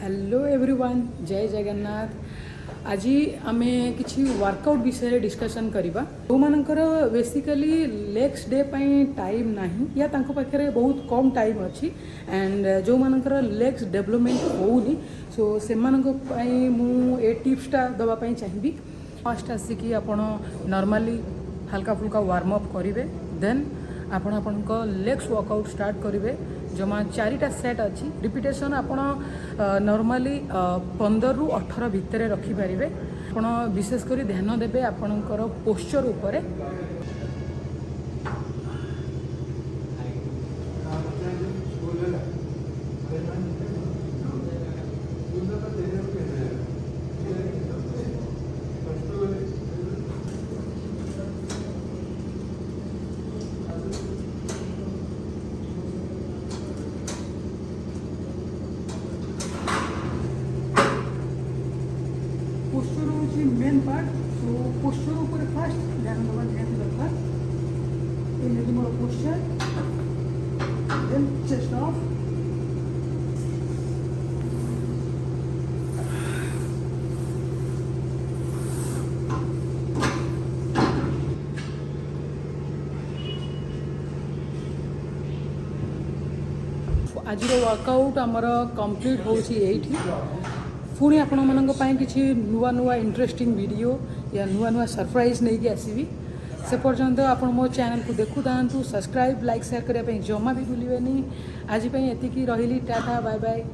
Hello everyone जय जगन्नाथ। आज आम किसी वर्कआउट विषय डिस्कसन करवा जो मानकर बेसिकली लेग्स डे टाइम नहीं या तांको पाखे बहुत कम टाइम अच्छी एंड जो मानकर लेग्स डेवलपमेंट होनी सो से मुझे टिप्सटा दवाई चाहिए। फर्स्ट आसिकी आपण नॉर्मली हल्का फुल्का वार्म अप करेंगे देन आपण लेग्स वर्कआउट स्टार्ट करेंगे जमा 4टा सेट अच्छी रिपिटेशन आपण नॉर्मली 15 ରୁ 18 भितर रखिपारे। आपण विशेषकर ध्यान देवे आपणकर पोस्चर उपरे। पोस्चर हूँ मेन पार्ट सो पोस्चर ऊपर फास्ट ध्यान देवा निहाती दरकार। ये मोर पोस्चर देन चेस्ट ऑफ आज वर्कआउट आमर कंप्लीट होठी। पुणी आपण मानी किसी नुआ नुआ इंटरेस्टिंग वीडियो या नुआ नुआ सरप्राइज नहीं आसवि से पर्यंत आप मो चैनल को देखु था सब्सक्राइब लाइक शेयर करने जमा भी भूलें। आज एति रही टाटा बाय बाय।